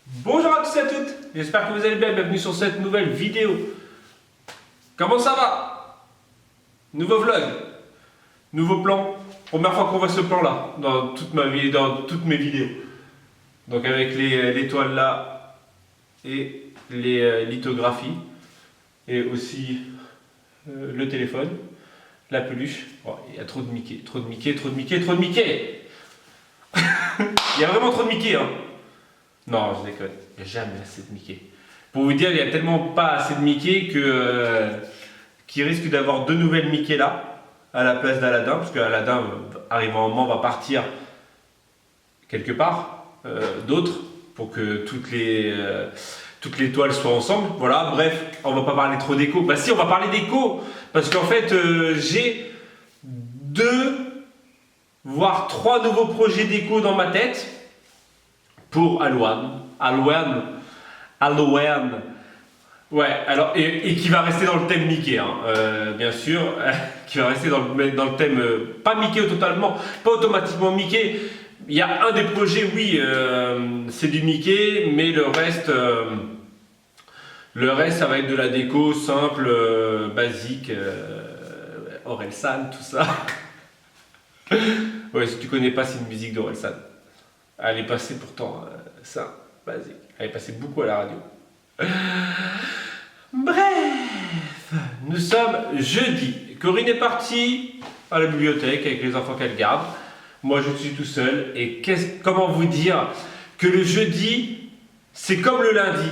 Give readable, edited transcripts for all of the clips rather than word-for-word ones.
Bonjour à tous et à toutes, j'espère que vous allez bien, bienvenue sur cette nouvelle vidéo. Comment ça va? Nouveau vlog, nouveau plan, première fois qu'on voit ce plan là, dans toute ma vie, dans toutes mes vidéos. Donc avec les toiles là, et les lithographies, et aussi le téléphone, la peluche. Oh, il y a trop de Mickey, trop de Mickey, trop de Mickey, trop de Mickey. Il y a vraiment trop de Mickey hein. Non, je déconne, il n'y a jamais assez de Mickey. Pour vous dire, il n'y a tellement pas assez de Mickey que qu'il risque d'avoir deux nouvelles Mickey là, à la place d'Aladin, parce qu'Aladin, arrivant un moment, va partir quelque part, d'autres, pour que toutes les toiles soient ensemble. Voilà, bref, on va pas parler trop d'écho. Bah si, on va parler d'écho, parce qu'en fait, j'ai deux, voire trois nouveaux projets d'écho dans ma tête. Pour Halloween. Ouais, alors, et qui va rester dans le thème Mickey, hein, bien sûr, qui va rester dans le thème, pas Mickey totalement, pas automatiquement Mickey. Il y a un des projets, oui, c'est du Mickey, mais le reste, ça va être de la déco simple, basique, Orelsan, tout ça. Ouais, si tu connais pas, c'est une musique d'Orelsan. Elle est passée pourtant, ça, basique. Elle est passée beaucoup à la radio. Bref, nous sommes jeudi. Corinne est partie à la bibliothèque avec les enfants qu'elle garde. Moi, je suis tout seul. Et comment vous dire que le jeudi, c'est comme le lundi.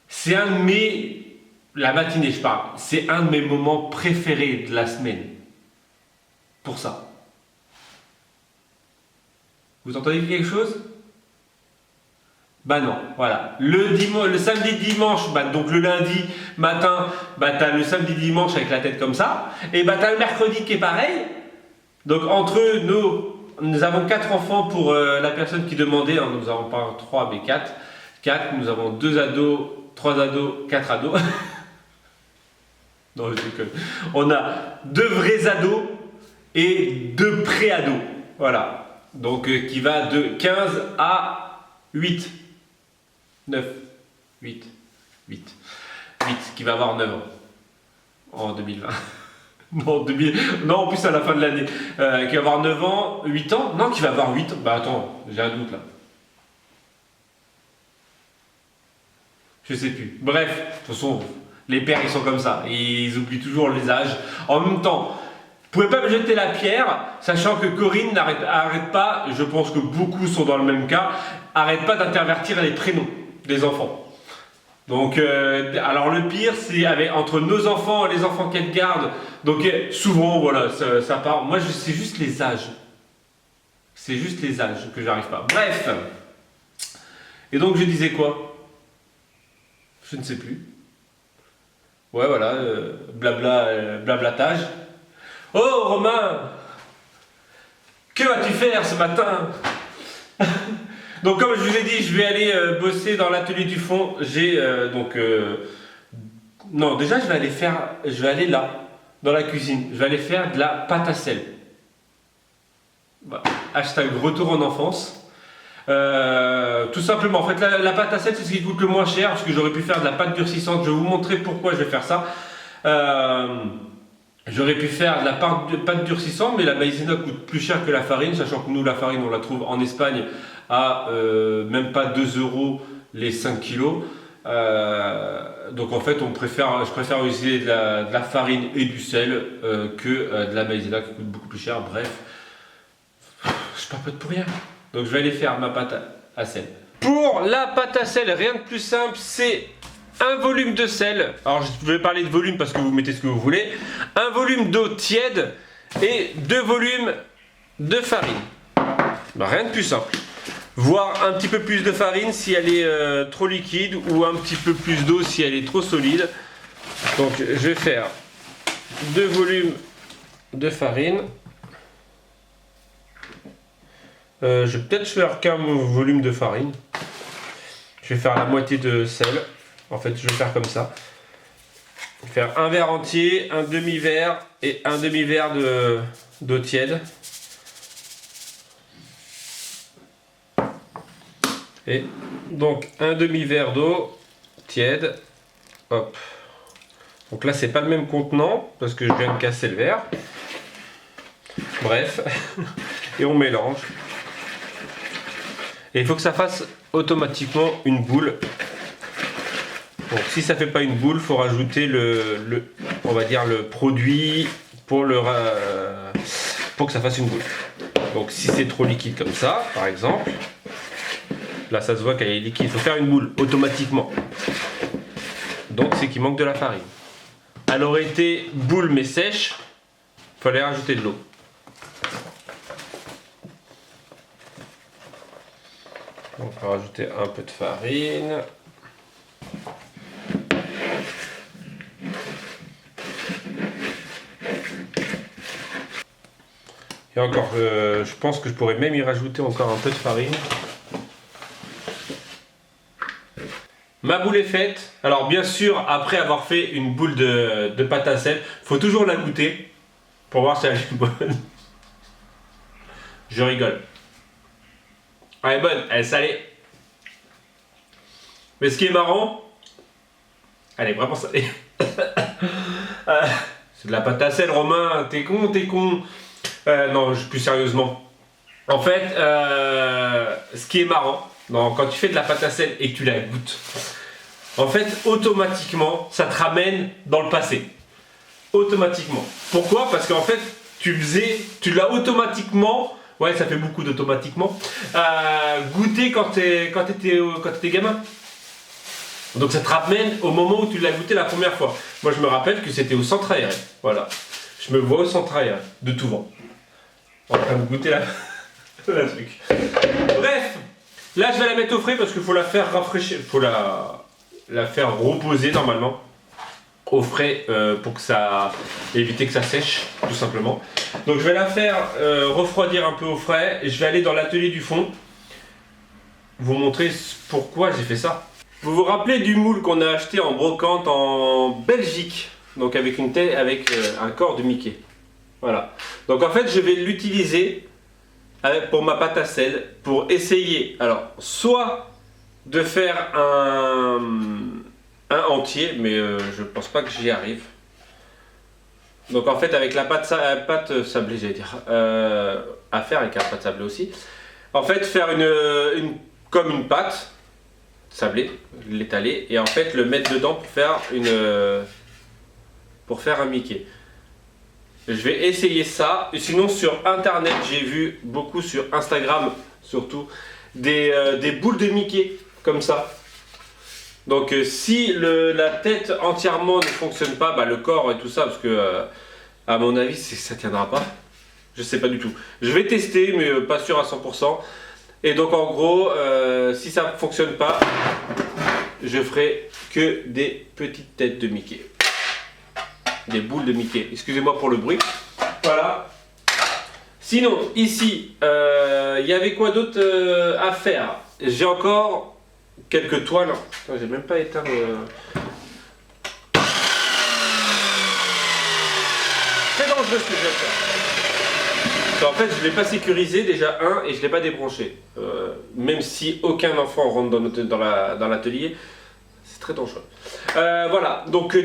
C'est un de mes... La matinée, je parle. C'est un de mes moments préférés de la semaine. Pour ça. Vous entendez quelque chose? Bah non, voilà. Le samedi dimanche, bah donc le lundi matin, bah t'as le samedi dimanche avec la tête comme ça. Et bah t'as le mercredi qui est pareil. Donc entre nous avons 4 enfants pour la personne qui demandait, hein, nous avons pas 3 mais 4. 4, nous avons 2 ados, 3 ados, 4 ados. Non, je déconne. On a 2 vrais ados et 2 pré-ados. Voilà. Donc qui va de 15 à 8. 9, 8, 8, 8, qui va avoir 9 ans en 2020. Non, en plus à la fin de l'année. Qui va avoir 9 ans, 8 ans. Non, qui va avoir 8 ans. Bah attends, j'ai un doute là. Je sais plus. Bref, de toute façon, les pères ils sont comme ça. Ils oublient toujours les âges. En même temps, vous pouvez pas me jeter la pierre, sachant que Corinne arrête pas, je pense que beaucoup sont dans le même cas, arrête pas d'intervertir les prénoms des enfants. Donc, alors le pire, c'est entre nos enfants et les enfants qu'elle garde. Donc, souvent, voilà, ça part. Moi, c'est juste les âges. C'est juste les âges que j'arrive pas. Bref. Et donc, je disais quoi? Je ne sais plus. Ouais, voilà, blablatage. Oh Romain, que vas-tu faire ce matin? Donc comme je vous ai dit, je vais aller bosser dans l'atelier du fond. Non, déjà je vais aller là, dans la cuisine. Je vais aller faire de la pâte à sel. Voilà. Hashtag retour en enfance. Tout simplement, en fait la pâte à sel c'est ce qui coûte le moins cher, parce que j'aurais pu faire de la pâte durcissante. Je vais vous montrer pourquoi je vais faire ça. J'aurais pu faire de la pâte durcissante, mais la maïzena coûte plus cher que la farine, sachant que nous, la farine, on la trouve en Espagne à même pas 2 euros les 5 kilos. Donc en fait, je préfère utiliser de la farine et du sel que de la maïzena qui coûte beaucoup plus cher. Bref, je papote pour rien. Donc je vais aller faire ma pâte à sel. Pour la pâte à sel, rien de plus simple, c'est un volume de sel, alors je vais parler de volume parce que vous mettez ce que vous voulez, un volume d'eau tiède et 2 volumes de farine. Ben, rien de plus simple. Voire un petit peu plus de farine si elle est trop liquide, ou un petit peu plus d'eau si elle est trop solide. Donc je vais faire 2 volumes de farine. Je vais peut-être faire qu'un volume de farine. Je vais faire la moitié de sel. En fait, je vais faire comme ça. Je vais faire un verre entier, un demi-verre et un demi-verre d'eau tiède. Et donc un demi-verre d'eau tiède. Hop. Donc là c'est pas le même contenant parce que je viens de casser le verre. Bref. Et on mélange. Et il faut que ça fasse automatiquement une boule. Donc si ça fait pas une boule, il faut rajouter on va dire le produit pour que ça fasse une boule. Donc si c'est trop liquide comme ça, par exemple, là ça se voit qu'elle est liquide, il faut faire une boule automatiquement. Donc c'est qu'il manque de la farine. Elle aurait été boule mais sèche, il fallait rajouter de l'eau. On va rajouter un peu de farine. Et encore, je pense que je pourrais même y rajouter encore un peu de farine. Ma boule est faite. Alors bien sûr, après avoir fait une boule de pâte à sel, il faut toujours la goûter pour voir si elle est bonne. Je rigole. Elle est bonne, elle est salée. Mais ce qui est marrant, elle est vraiment salée. C'est de la pâte à sel, Romain, t'es con, t'es con. Non, plus sérieusement. En fait, ce qui est marrant, quand tu fais de la pâte à sel et que tu la goûtes, en fait, automatiquement, ça te ramène dans le passé. Automatiquement. Pourquoi? Parce qu'en fait, tu l'as automatiquement, ouais, ça fait beaucoup d'automatiquement, goûté quand t'étais gamin. Donc ça te ramène au moment où tu l'as goûté la première fois. Moi, je me rappelle que c'était au centre aéré. Voilà. Je me vois au centre aéré de Touvent. En train de goûter la truc. Bref, là je vais la mettre au frais parce qu'il faut la faire rafraîchir, il faut la faire reposer normalement au frais pour que éviter que ça sèche tout simplement. Donc je vais la faire refroidir un peu au frais et je vais aller dans l'atelier du fond vous montrer pourquoi j'ai fait ça. Vous vous rappelez du moule qu'on a acheté en brocante en Belgique, donc avec un corps de Mickey. Voilà. Donc en fait, je vais l'utiliser pour ma pâte à sel pour essayer. Alors, soit de faire un entier, mais je pense pas que j'y arrive. Donc en fait, avec la pâte sablée, j'allais dire, à faire avec la pâte sablée aussi. En fait, faire comme une pâte sablée, l'étaler et en fait le mettre dedans pour faire un Mickey. Je vais essayer ça. Et sinon sur internet, j'ai vu beaucoup sur Instagram surtout des boules de Mickey comme ça. Donc si la tête entièrement ne fonctionne pas, le corps et tout ça, parce que à mon avis ça tiendra pas. Je sais pas du tout. Je vais tester mais pas sûr à 100%. Et donc en gros, si ça ne fonctionne pas, je ferai que des petites têtes de Mickey. Des boules de Mickey. Excusez-moi pour le bruit. Voilà. Sinon, ici, il y avait quoi d'autre à faire? J'ai encore quelques toiles. J'ai même pas éteint le... C'est dangereux ce que je vais faire. En fait, je ne l'ai pas sécurisé déjà et je ne l'ai pas débranché. Même si aucun enfant rentre dans l'atelier, c'est très dangereux. Voilà, donc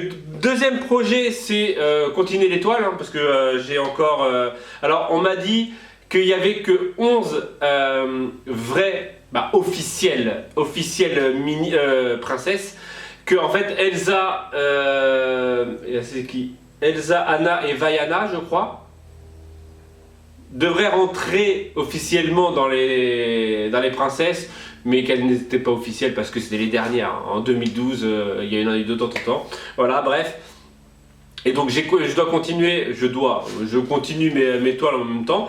deuxième projet, c'est continuer l'étoile, parce que j'ai encore... alors, on m'a dit qu'il n'y avait que 11 vraies, officielles mini princesses, que en fait Elsa, c'est qui? Elsa, Anna et Vaiana, je crois, devraient rentrer officiellement dans les princesses, mais qu'elles n'étaient pas officielles parce que c'était les dernières. En 2012, il y a une année de temps en temps. Voilà, bref. Et donc je continue mes toiles en même temps.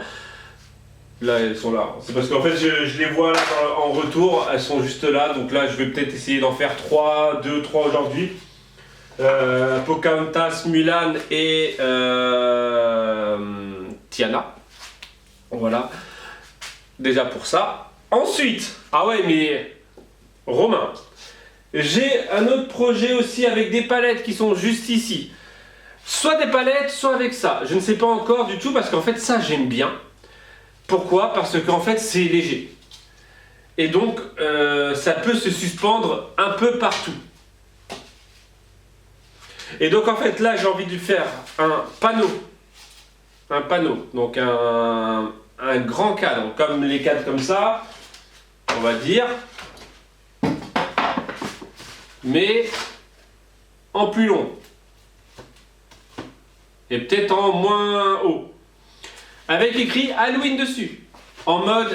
Là, elles sont là. C'est parce qu'en fait, je les vois là en retour. Elles sont juste là. Donc là, je vais peut-être essayer d'en faire 3 aujourd'hui. Pocahontas, Mulan et Tiana. Voilà. Déjà pour ça. Ensuite, ah ouais, mais Romain, j'ai un autre projet aussi avec des palettes qui sont juste ici. Soit des palettes, soit avec ça. Je ne sais pas encore du tout parce qu'en fait ça j'aime bien. Pourquoi? Parce qu'en fait c'est léger. Et donc, ça peut se suspendre un peu partout. Et donc, en fait, là, j'ai envie de faire un panneau. Un panneau. Donc, un grand cadre. Comme les cadres comme ça, on va dire. Mais en plus long. Et peut-être en moins haut. Avec écrit Halloween dessus. En mode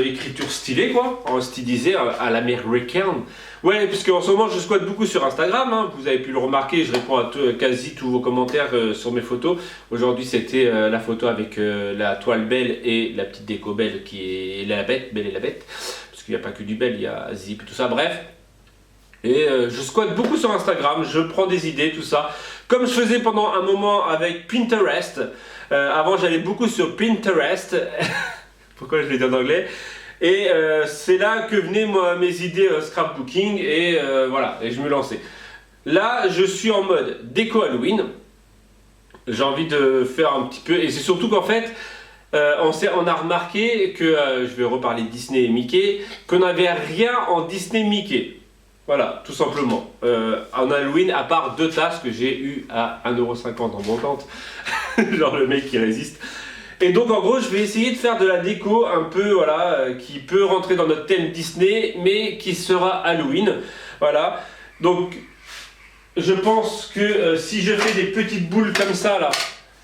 écriture stylée, quoi, en stylisé à l'américaine. Ouais, puisque en ce moment je squatte beaucoup sur Instagram, hein, vous avez pu le remarquer, je réponds à quasi tous vos commentaires sur mes photos. Aujourd'hui c'était la photo avec la toile belle et la petite déco belle qui est la bête, Belle et la bête. Parce qu'il n'y a pas que du belle, il y a Zip, tout ça, bref. Et je squatte beaucoup sur Instagram, je prends des idées, tout ça. Comme je faisais pendant un moment avec Pinterest. Avant j'allais beaucoup sur Pinterest. Pourquoi je l'ai dit en anglais? Et c'est là que venaient mes idées scrapbooking et voilà, et je me lançais. Là je suis en mode déco Halloween. J'ai envie de faire un petit peu, et c'est surtout qu'en fait on a remarqué que, je vais reparler de Disney et Mickey, qu'on n'avait rien en Disney Mickey. Voilà, tout simplement. En Halloween, à part 2 tasses que j'ai eu à 1,50 € en mon compte. Genre le mec qui résiste. Et donc en gros, je vais essayer de faire de la déco un peu, voilà, qui peut rentrer dans notre thème Disney, mais qui sera Halloween. Voilà. Donc, je pense que si je fais des petites boules comme ça, là,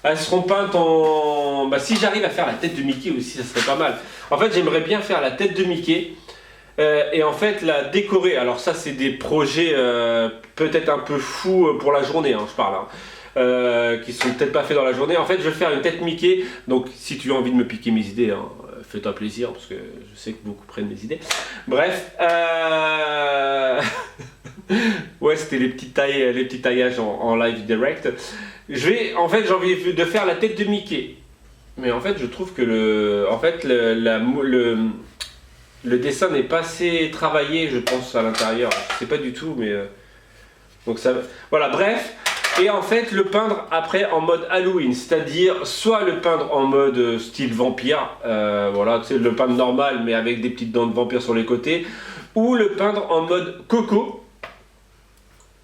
elles seront peintes en... Bah, si j'arrive à faire la tête de Mickey aussi, ça serait pas mal. En fait, j'aimerais bien faire la tête de Mickey. Et en fait la décorer, alors ça c'est des projets peut-être un peu fous pour la journée, hein, je parle, hein, qui sont peut-être pas faits dans la journée. En fait je vais faire une tête Mickey, donc si tu as envie de me piquer mes idées, hein, fais-toi plaisir parce que je sais que beaucoup prennent mes idées. Bref, ouais c'était les petits taillages en live direct. En fait j'ai envie de faire la tête de Mickey, mais en fait je trouve que le dessin n'est pas assez travaillé, je pense, à l'intérieur. Je sais pas du tout, mais... Donc ça... Voilà, bref. Et en fait, le peindre après en mode Halloween. C'est-à-dire, soit le peindre en mode style vampire. Voilà, tu sais, le peindre normal, mais avec des petites dents de vampire sur les côtés. Ou le peindre en mode Coco.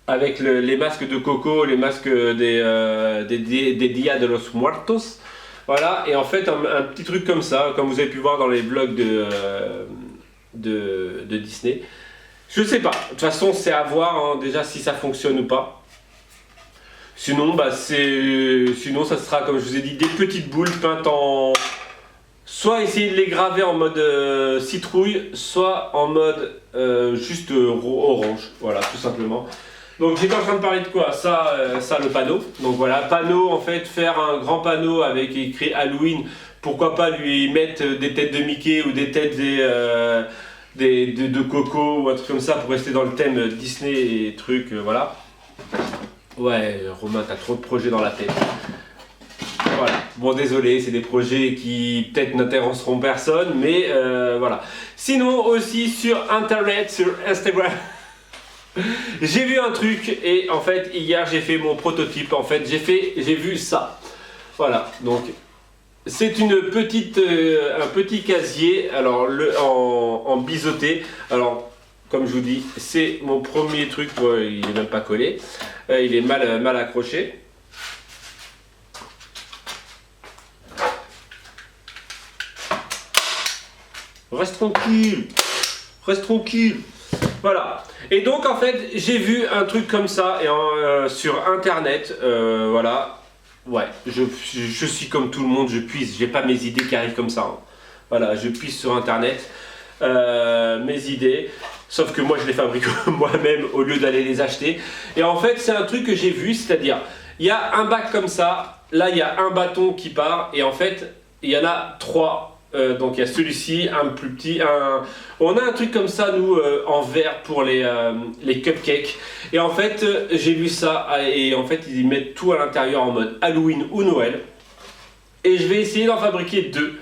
Avec les masques de Coco, les masques des Dia de los Muertos. Voilà, et en fait, un petit truc comme ça, comme vous avez pu voir dans les vlogs de Disney. Je sais pas, de toute façon c'est à voir, hein, déjà si ça fonctionne ou pas. Sinon sinon ça sera, comme je vous ai dit, des petites boules peintes en... Soit essayer de les graver en mode citrouille, soit en mode juste orange, voilà, tout simplement. Donc j'étais en train de parler de quoi? Ça le panneau. Donc voilà, panneau, en fait, faire un grand panneau avec écrit Halloween. Pourquoi pas lui mettre des têtes de Mickey ou des têtes de Coco ou un truc comme ça pour rester dans le thème Disney et trucs, voilà. Ouais, Romain, t'as trop de projets dans la tête. Voilà, bon désolé, c'est des projets qui peut-être n'intéresseront personne, mais voilà. Sinon aussi sur internet, sur Instagram, j'ai vu un truc et en fait hier j'ai fait mon prototype, en fait j'ai vu ça. Voilà, donc c'est un petit casier, alors en biseauté. Alors comme je vous dis, c'est mon premier truc, il est même pas collé, il est mal accroché. Reste tranquille, reste tranquille. Voilà. Et donc en fait j'ai vu un truc comme ça sur internet, voilà. Ouais, je suis comme tout le monde, je puise, j'ai pas mes idées qui arrivent comme ça, hein. Voilà, je puise sur internet mes idées, sauf que moi je les fabrique moi-même au lieu d'aller les acheter. Et en fait c'est un truc que j'ai vu, c'est-à-dire il y a un bac comme ça, là il y a un bâton qui part et en fait il y en a 3. Donc il y a celui-ci, un plus petit, on a un truc comme ça nous en verre pour les cupcakes. Et en fait j'ai vu ça et en fait ils mettent tout à l'intérieur en mode Halloween ou Noël. Et je vais essayer d'en fabriquer 2.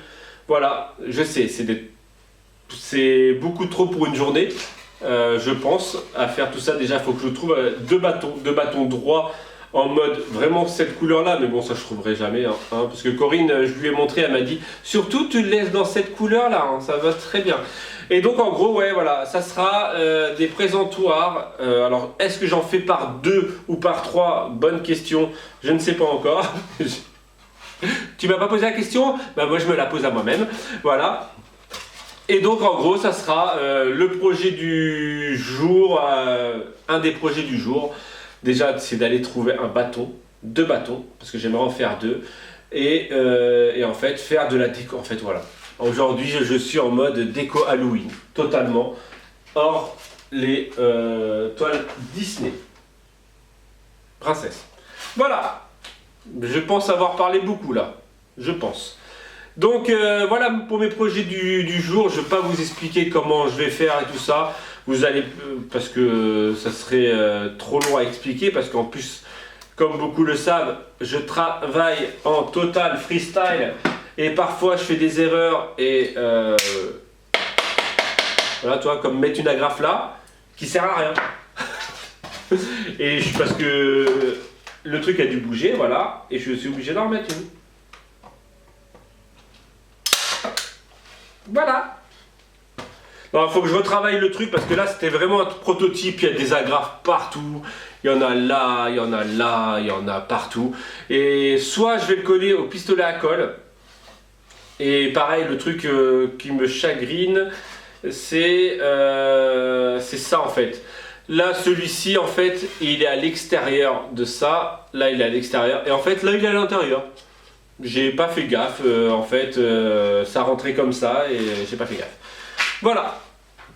Voilà, je sais, c'est beaucoup trop pour une journée, je pense, à faire tout ça. Déjà il faut que je trouve deux bâtons droits en mode vraiment cette couleur là, mais bon ça je trouverai jamais, parce que Corinne, je lui ai montré, elle m'a dit surtout tu le laisses dans cette couleur là, ça va très bien. Et donc en gros ouais voilà, ça sera des présentoirs. Alors est-ce que j'en fais par 2 ou par 3? Bonne question, je ne sais pas encore. Tu m'as pas posé la question? Bah moi je me la pose à moi-même, voilà. Et donc en gros ça sera le projet du jour, un des projets du jour. Déjà c'est d'aller trouver un bâton, 2 bâtons, parce que j'aimerais en faire 2. Et en fait faire de la déco, en fait voilà. Aujourd'hui je suis en mode déco Halloween, totalement, hors les toiles Disney. Princesse. Voilà, je pense avoir parlé beaucoup là, je pense. Donc voilà pour mes projets du jour, je ne vais pas vous expliquer comment je vais faire et tout ça. Vous allez, parce que ça serait trop long à expliquer, parce qu'en plus, comme beaucoup le savent, je travaille en total freestyle. Et parfois je fais des erreurs et voilà, toi, comme mettre une agrafe là, qui sert à rien. Et parce que le truc a dû bouger, voilà, et je suis obligé d'en remettre une. Voilà. Il faut que je retravaille le truc parce que là c'était vraiment un prototype, il y a des agrafes partout, il y en a là, il y en a là, il y en a partout. Et soit je vais le coller au pistolet à colle, et pareil le truc qui me chagrine, c'est ça en fait. Là celui-ci en fait il est à l'extérieur de ça, là il est à l'extérieur, et en fait là il est à l'intérieur. J'ai pas fait gaffe, en fait ça rentrait comme ça et j'ai pas fait gaffe. Voilà,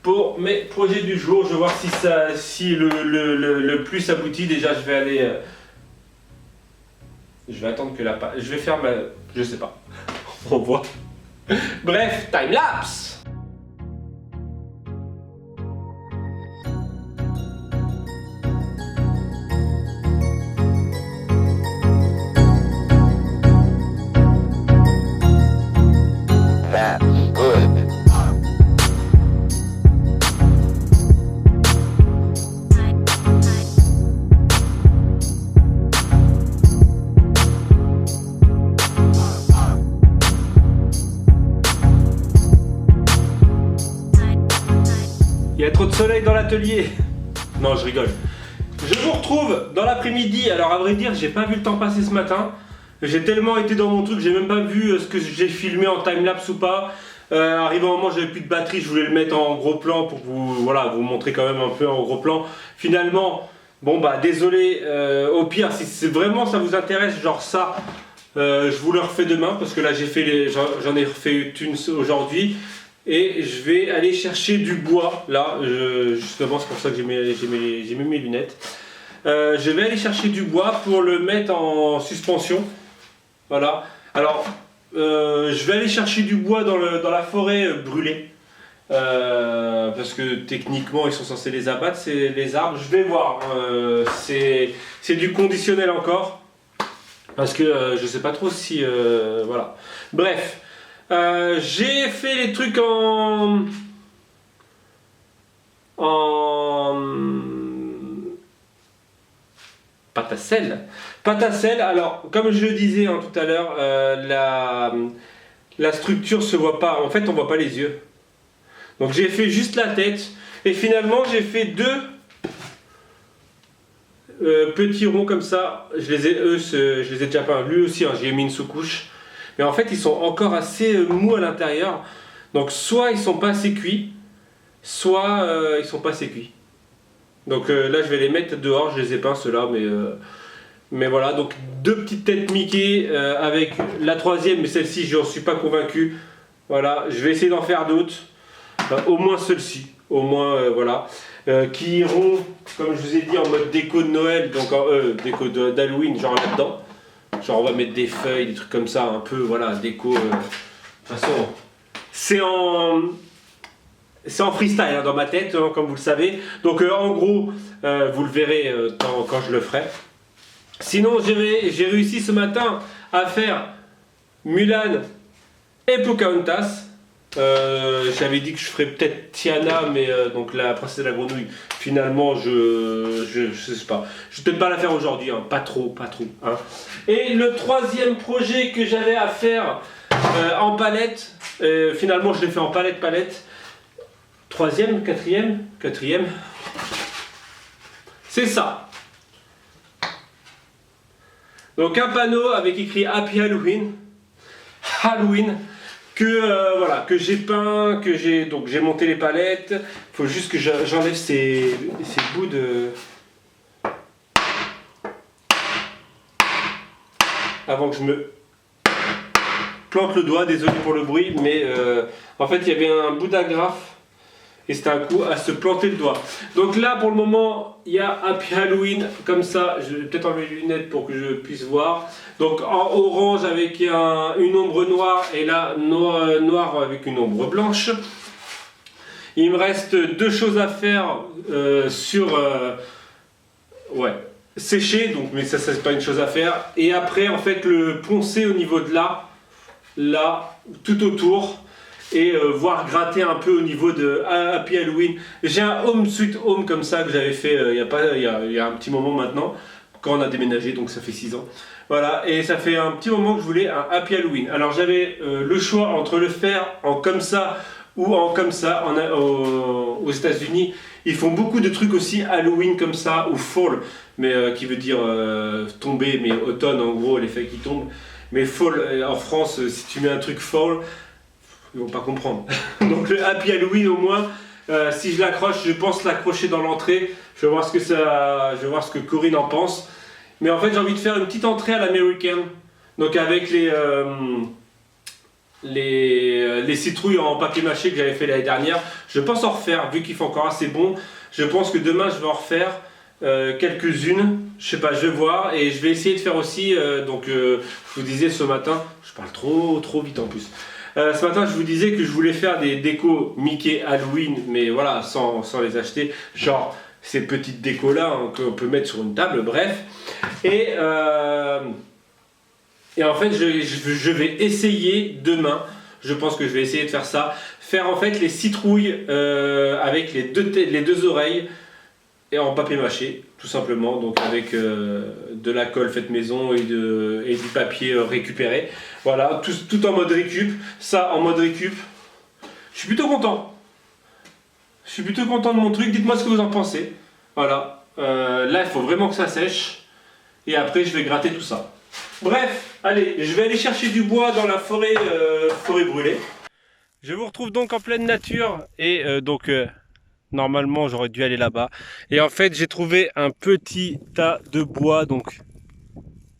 pour mes projets du jour, je vais voir si le plus aboutit. Déjà je vais aller, je vais attendre que la page, je vais faire ma, je sais pas, on voit. Bref, time lapse. Il y a trop de soleil dans l'atelier. Non, je rigole. Je vous retrouve dans l'après-midi. Alors à vrai dire, j'ai pas vu le temps passer ce matin. J'ai tellement été dans mon truc, j'ai même pas vu ce que j'ai filmé en timelapse ou pas. Arrivé un moment, j'avais plus de batterie, je voulais le mettre en gros plan pour vous, voilà, vous montrer quand même un peu en gros plan. Finalement, bon bah désolé, au pire, si vraiment ça vous intéresse, genre ça, je vous le refais demain parce que là j'ai fait j'en ai refait une aujourd'hui. Et je vais aller chercher du bois, là, justement c'est pour ça que j'ai mis mes lunettes. Je vais aller chercher du bois pour le mettre en suspension. Voilà. Alors, je vais aller chercher du bois dans la forêt brûlée. Parce que techniquement ils sont censés les abattre, c'est les arbres. Je vais voir, c'est du conditionnel encore. Parce que je sais pas trop si... voilà. Bref. J'ai fait les trucs en pâte à sel. Pâte à sel, alors comme je le disais tout à l'heure, la structure se voit pas, en fait on voit pas les yeux. Donc j'ai fait juste la tête et finalement j'ai fait 2 petits ronds comme ça. Je les ai déjà peints, lui aussi, hein, j'y ai mis une sous-couche. Mais en fait ils sont encore assez mous à l'intérieur. Donc soit ils sont pas assez cuits, soit ils sont pas assez cuits. Donc là je vais les mettre dehors, je les ai peints ceux-là, mais voilà. Donc 2 petites têtes Mickey avec la 3e, mais celle-ci je n'en suis pas convaincu. Voilà, je vais essayer d'en faire d'autres, au moins celle-ci, au moins voilà. Qui iront, comme je vous ai dit, en mode déco de Noël, donc déco d'Halloween, genre là-dedans. Genre on va mettre des feuilles, des trucs comme ça, un peu, voilà, déco. De toute façon, c'est en freestyle hein, dans ma tête, hein, comme vous le savez. Donc en gros, vous le verrez quand je le ferai. Sinon, j'ai réussi ce matin à faire Mulan et Pocahontas. J'avais dit que je ferais peut-être Tiana, mais donc la princesse de la grenouille. Finalement, je sais pas. Je vais peut-être pas la faire aujourd'hui, hein. Pas trop. Hein. Et le troisième projet que j'avais à faire en palette, finalement je l'ai fait en palette. Troisième, quatrième. C'est ça. Donc un panneau avec écrit Happy Halloween. Que j'ai peint, donc j'ai monté les palettes. Il faut juste que j'enlève ces bouts de avant que je me plante le doigt. Désolé pour le bruit, mais en fait il y avait un bout d'agrafe et c'était un coup à se planter le doigt. Donc là pour le moment il y a Happy Halloween comme ça. Je vais peut-être enlever les lunettes pour que je puisse voir. Donc en orange avec une ombre noire et là noir avec une ombre blanche. Il me reste deux choses à faire sécher, donc, mais ça c'est pas une chose à faire. Et après en fait le poncer au niveau de là, tout autour. Et voir gratter un peu au niveau de Happy Halloween. J'ai un Home Sweet Home comme ça que j'avais fait il y a un petit moment maintenant, quand on a déménagé, donc ça fait 6 ans. Voilà, et ça fait un petit moment que je voulais un Happy Halloween. Alors j'avais le choix entre le faire en comme ça ou en comme ça. Aux États-Unis, ils font beaucoup de trucs aussi Halloween comme ça, ou fall, mais qui veut dire tomber, mais automne en gros, les feuilles qui tombent. Mais fall, en France, si tu mets un truc fall, ils vont pas comprendre. Donc le Happy Halloween au moins, si je l'accroche, je pense l'accrocher dans l'entrée. Je vais voir ce que Corinne en pense. Mais en fait j'ai envie de faire une petite entrée à l'américaine. Donc avec les citrouilles en papier mâché que j'avais fait l'année dernière. Je pense en refaire, vu qu'il fait encore assez bon. Je pense que demain je vais en refaire quelques-unes. Je sais pas, je vais voir. Et je vais essayer de faire aussi, je vous disais ce matin, je parle trop vite en plus. Ce matin, je vous disais que je voulais faire des décos Mickey Halloween, mais voilà, sans les acheter. Genre ces petites décos là hein, qu'on peut mettre sur une table, bref. Et en fait, je vais essayer demain. Je pense que je vais essayer de faire ça. Faire en fait les citrouilles avec les deux oreilles et en papier mâché, tout simplement. Donc avec de la colle faite maison et du papier récupéré. Voilà, tout en mode récup. Ça en mode récup. Je suis plutôt content. Je suis plutôt content de mon truc. Dites-moi ce que vous en pensez. Voilà. Là, il faut vraiment que ça sèche. Et après, je vais gratter tout ça. Bref, allez, je vais aller chercher du bois dans la forêt brûlée. Je vous retrouve donc en pleine nature. Et normalement, j'aurais dû aller là-bas. Et en fait, j'ai trouvé un petit tas de bois. Donc,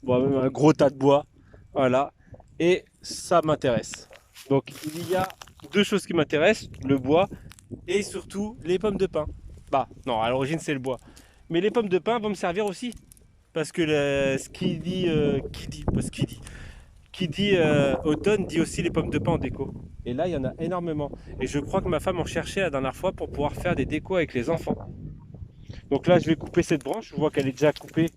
même un gros tas de bois. Voilà. Et ça m'intéresse. Donc, il y a deux choses qui m'intéressent. Le bois et surtout les pommes de pin. Bah, non, à l'origine, c'est le bois. Mais les pommes de pin vont me servir aussi. Parce que qui dit automne dit aussi les pommes de pin en déco. Et là, il y en a énormément. Et je crois que ma femme en cherchait la dernière fois pour pouvoir faire des décos avec les enfants. Donc là, je vais couper cette branche. Je vois qu'elle est déjà coupée.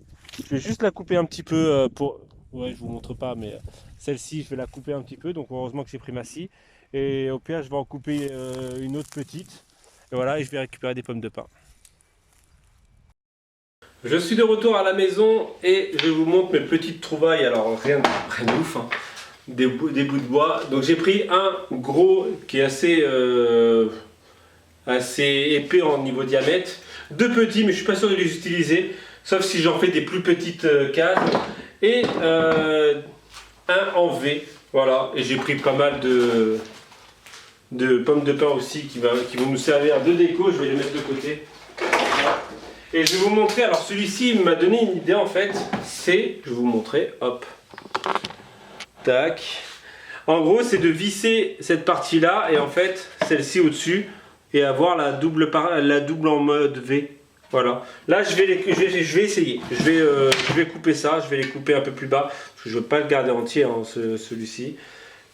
Je vais juste la couper un petit peu pour... Ouais, je vous montre pas, mais celle-ci, je vais la couper un petit peu. Donc heureusement que j'ai pris ma scie. Et au pire, je vais en couper une autre petite. Et voilà, et je vais récupérer des pommes de pin. Je suis de retour à la maison et je vous montre mes petites trouvailles. Alors rien de ouf, hein. Des bouts de bois. Donc j'ai pris un gros qui est assez épais en niveau diamètre. Deux petits, mais je suis pas sûr de les utiliser. Sauf si j'en fais des plus petites cases. Et un en V. Voilà. Et j'ai pris pas mal de pommes de pin aussi qui vont nous servir de déco. Je vais les mettre de côté. Et je vais vous montrer, alors celui-ci m'a donné une idée en fait, je vais vous montrer, hop, tac. En gros c'est de visser cette partie-là et en fait celle-ci au-dessus et avoir la double en mode V. Voilà. Là je vais essayer, je vais couper ça, je vais les couper un peu plus bas, parce que je ne veux pas le garder entier hein, celui-ci.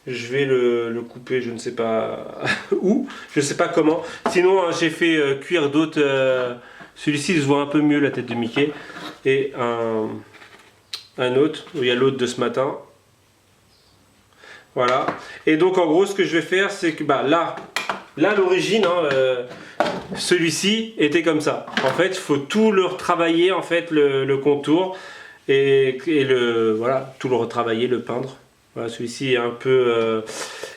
Je vais le couper, je ne sais pas où, je ne sais pas comment. Sinon hein, j'ai fait cuire d'autres... celui-ci se voit un peu mieux la tête de Mickey. Et un autre, où il y a l'autre de ce matin. Voilà. Et donc en gros ce que je vais faire c'est que bah, là l'origine, hein, celui-ci était comme ça. En fait il faut tout le retravailler, en fait le contour et voilà, tout le retravailler, le peindre. Voilà, celui-ci est un peu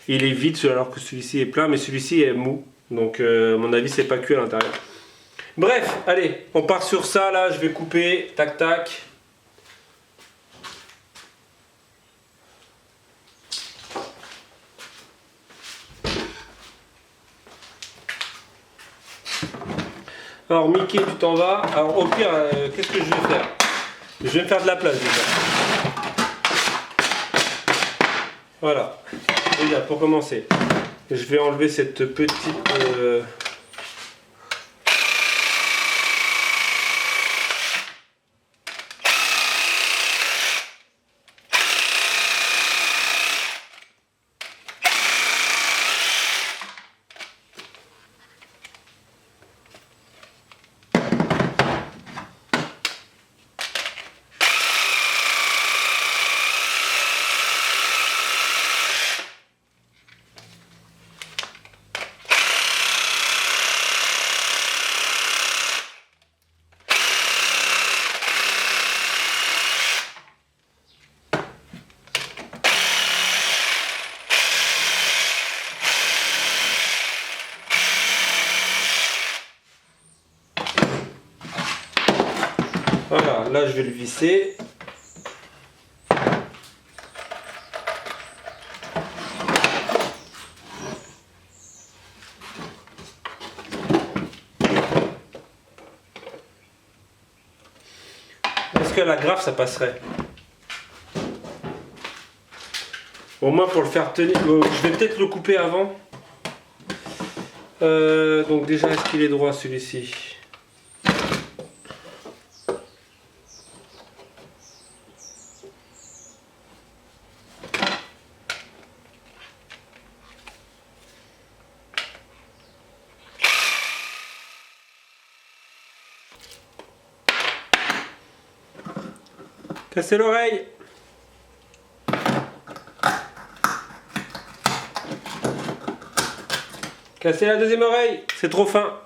il est vide alors que celui-ci est plein, mais celui-ci est mou. Donc à mon avis c'est pas cuit à l'intérieur. Bref, allez, on part sur ça là, je vais couper, tac tac. Alors Mickey, tu t'en vas. Alors au pire, qu'est-ce que je vais faire? Je vais me faire de la place déjà. Voilà. Déjà, pour commencer, je vais enlever cette petite... Voilà, là je vais le visser. Est-ce que la graffe ça passerait? Au moins pour le faire tenir. Je vais peut-être le couper avant. Donc déjà, est-ce qu'il est droit celui-ci? Cassez l'oreille! Casser la deuxième oreille, c'est trop fin.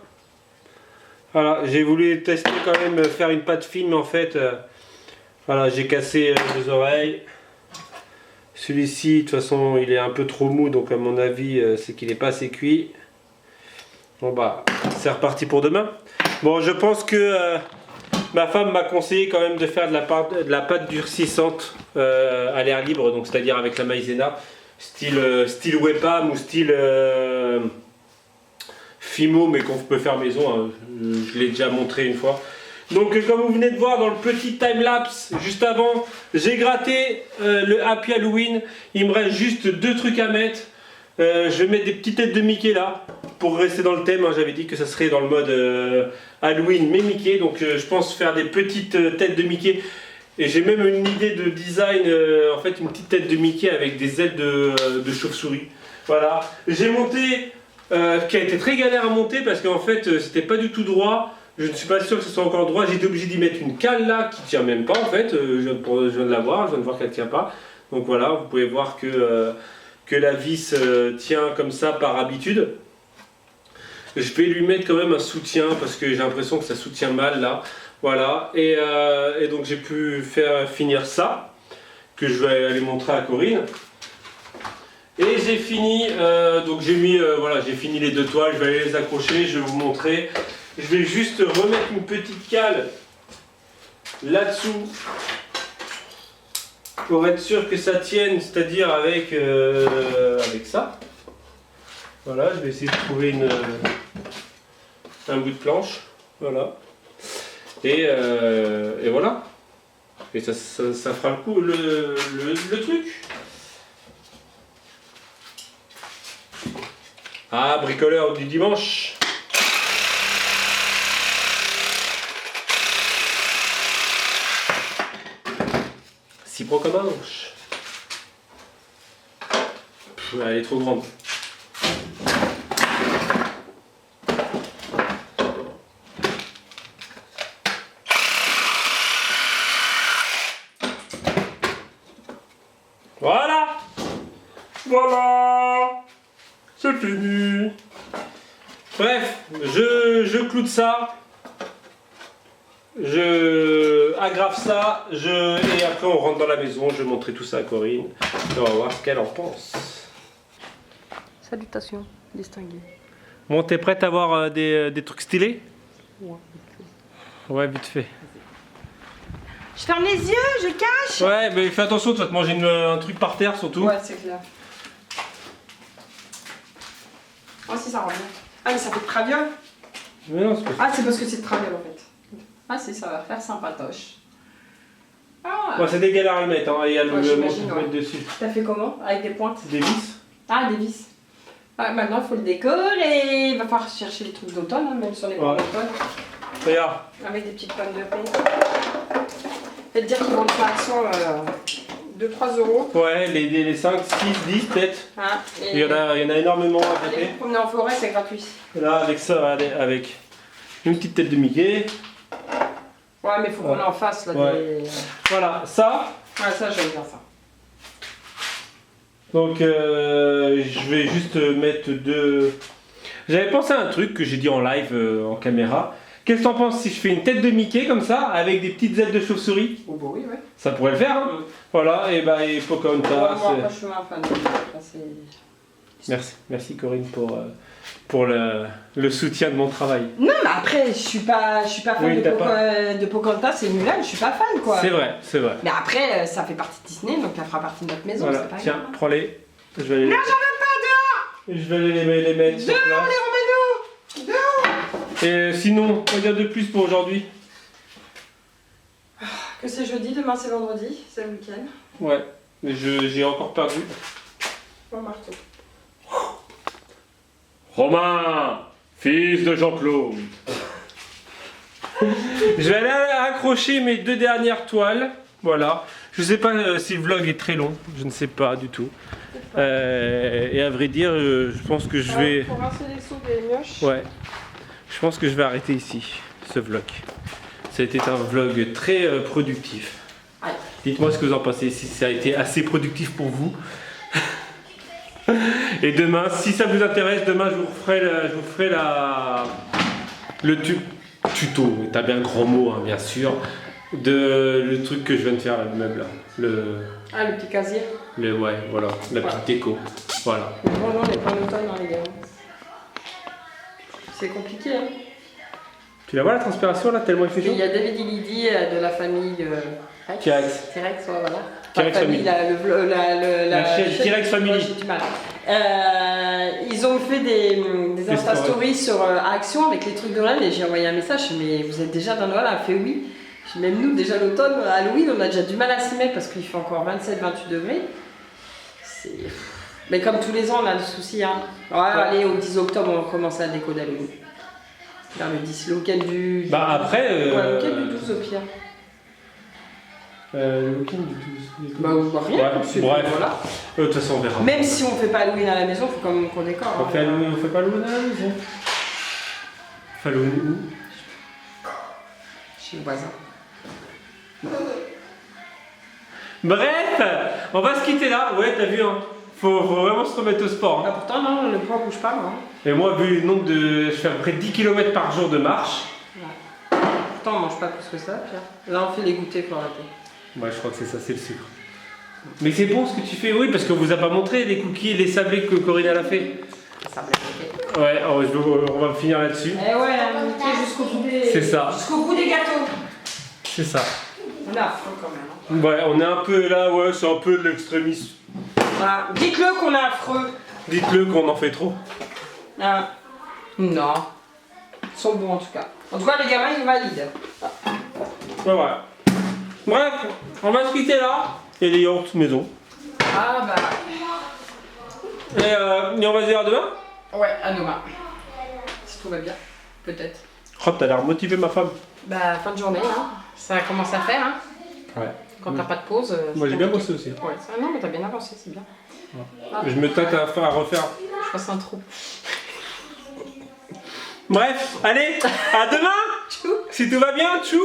Voilà, j'ai voulu tester quand même faire une pâte fine, mais en fait, voilà, j'ai cassé les deux oreilles. Celui-ci, de toute façon, il est un peu trop mou, donc à mon avis, c'est qu'il n'est pas assez cuit. Bon bah, c'est reparti pour demain. Bon, je pense que ma femme m'a conseillé quand même de faire de la pâte durcissante à l'air libre, donc c'est-à-dire avec la maïzena, style Wepam ou style Fimo, mais qu'on peut faire maison, hein. Je l'ai déjà montré une fois. Donc comme vous venez de voir dans le petit time-lapse juste avant, j'ai gratté le Happy Halloween. Il me reste juste deux trucs à mettre. Je vais mettre des petites têtes de Mickey là, pour rester dans le thème, hein. J'avais dit que ça serait dans le mode Halloween mais Mickey. Donc je pense faire des petites têtes de Mickey. Et j'ai même une idée de design, en fait une petite tête de Mickey avec des ailes de chauve-souris. Voilà, j'ai monté... qui a été très galère à monter parce qu'en fait c'était pas du tout droit. Je ne suis pas sûr que ce soit encore droit. J'étais obligé d'y mettre une cale là qui tient même pas en fait. Je viens de la voir, je viens de voir qu'elle tient pas. Donc voilà, vous pouvez voir que la vis tient comme ça par habitude. Je vais lui mettre quand même un soutien parce que j'ai l'impression que ça soutient mal là. Voilà, et donc j'ai pu faire finir ça que je vais aller montrer à Corinne. Et j'ai fini, donc j'ai mis, voilà, j'ai fini les deux toiles, je vais aller les accrocher, je vais vous montrer. Je vais juste remettre une petite cale là-dessous pour être sûr que ça tienne, c'est-à-dire avec, avec ça. Voilà, je vais essayer de trouver un bout de planche, voilà. Et voilà. Et ça fera le coup, le truc. Ah, bricoleur du dimanche. Si pro comme un manche. Elle est trop grande. Voilà. Voilà, c'est fini. Bref, je cloute ça. Je agrafe ça, et après on rentre dans la maison, je vais montrer tout ça à Corinne, et on va voir ce qu'elle en pense. Salutations, distinguées. Bon, t'es prête à voir des trucs stylés? Ouais, vite fait. Je ferme les yeux, je cache. Ouais, mais fais attention, tu vas te manger un truc par terre surtout. Ouais, c'est clair. Oh, si ça rend bien. Ah, mais ça fait de traviole. Mais non, c'est pas ça. Ah, c'est parce que c'est de traviole en fait. Ah, si, ça va faire sympatoche. Ah, Ouais, c'est des galères à le mettre, hein. Il y a le j'imagine, manche à ouais. mettre dessus. t'as fait comment? Avec des pointes? Des vis. Ah, des vis. Ah, maintenant, il faut le décorer. Il va falloir chercher les trucs d'automne, hein, même sur les pommes Ouais. d'automne. Regarde. Avec des petites pommes de pain. Faites dire qu'ils vendent ça à Action 2-3 euros. Ouais, les 5, 6, 10 peut-être. Hein, et Il y en a énormément à allez côté. vous promener en forêt, c'est gratuit. Et là, avec ça, allez, avec une petite tête de Mickey. Ouais, mais il faut qu'on en fasse là. Ouais. Des... Voilà, ça. Ouais, ça, j'aime bien ça. Donc, je vais juste mettre deux. J'avais pensé à un truc que j'ai dit en live, en caméra. Qu'est-ce que t'en penses si je fais une tête de Mickey comme ça, avec des petites ailes de chauve-souris? Oh, bah oui, ouais. Ça pourrait le faire, hein. Voilà, et bah, et Pocahontas. Moi, après, je suis un fan. Ça, c'est- Merci Corinne pour le soutien de mon travail. Non, mais après, je suis pas fan Oui, de, t'as pas- de Pocahontas et Mulan, je suis pas fan quoi. C'est vrai, c'est vrai. Mais après, ça fait partie de Disney, donc ça fera partie de notre maison, Voilà, c'est pas tiens, grave. prends-les. Je vais aller Non, j'en veux pas, dehors. Je vais aller les mettre sur Dehors, place. les Romanos. Dehors. Et sinon, regarde de plus pour aujourd'hui. Que c'est jeudi, demain c'est vendredi, c'est le week-end. Ouais, mais j'ai encore perdu. Mon marteau. Romain, fils de Jean-Claude. Je vais aller accrocher mes deux dernières toiles. Voilà. Je sais pas si le vlog est très long. Je ne sais pas du tout. Et à vrai dire, je pense que je vais... Pour rincer les seaux des mioches. Ouais. Je pense que je vais arrêter ici, ce vlog. Ça a été un vlog très productif. Ouais. Dites-moi ce que vous en pensez, si ça a été assez productif pour vous. Et demain, si ça vous intéresse, demain je vous ferai le tuto, t'as bien un grand mot hein, bien sûr, de le truc que je viens de faire, le meuble là. Ah, le petit casier. Ouais, voilà, la petite déco. Voilà. Mais bon, non, les plans d'automne, hein, les gars. C'est compliqué, hein. Tu la vois la transpiration là, tellement il fait Il chaud? y a David et Lydie de la famille Rex. T-Rex. Ouais, voilà. T-Rex La famille, Family. la chaîne T-Rex Family. Ouais, j'ai du mal. Ils ont fait des Insta Stories sur Action avec les trucs de Noël et j'ai envoyé un message, mais vous êtes déjà dans Noël? Elle a fait oui. Même nous, déjà l'automne, Halloween, on a déjà du mal à s'y mettre parce qu'il fait encore 27-28 degrés. Mais comme tous les ans, on a le souci. Hein. Ouais, allez, au 10 octobre, on commence la déco d'Halloween. Vers le 10, le week-end du... Bah après... Ouais, le week-end du 12 au pire. Le week-end du 12. Bah, rien. Ouais, c'est- bref. Voilà. De toute façon, on verra. Même si on fait pas Halloween à la maison, il faut quand même qu'on décore. On fait pas Halloween à la maison. On fait Halloween où? Chez le voisin. Bref, on va se quitter là. Ouais, t'as vu, hein. Faut vraiment se remettre au sport. Hein. Ah, pourtant, non, le poids bouge pas, moi. Et moi, vu le nombre de. Je fais à peu près 10 km par jour de marche. Ouais. Pourtant, on mange pas plus que ça, Pierre. Là, on fait les goûters pour la paix. Ouais, je crois que c'est ça, c'est le sucre. Mais c'est bon ce que tu fais, oui, parce qu'on vous a pas montré les cookies et les sablés que Corinne elle a fait. Ça me fait. Ouais, on va finir là-dessus. Eh ouais, goûter jusqu'au bout des... C'est ça. Jusqu'au bout des gâteaux. C'est ça. On est à fond quand même. Hein. Ouais, on est un peu là, ouais, c'est un peu de l'extrémisme. Voilà. Dites-le qu'on est affreux. Dites-le qu'on en fait trop. Ah. Non. Ils sont bons en tout cas. En tout cas, les gamins, ils valident. Ouais, voilà. Bref, on va se quitter là. Et les yaourts maison. Ah bah. Et on va se dire à demain. Ouais, à demain. Si tout va bien. Peut-être. Oh, t'as l'air motivé, ma femme. Bah, fin de journée, hein. Ça commence à faire, hein. Ouais. Quand t'as pas de pause. Moi, c'est j'ai bien compliqué. bossé aussi. Ouais, ça, non, mais t'as bien avancé, c'est bien. Ah, Je me tâte à refaire. je fasse un trou. Bref, allez, à demain. Si tout va bien, tchou.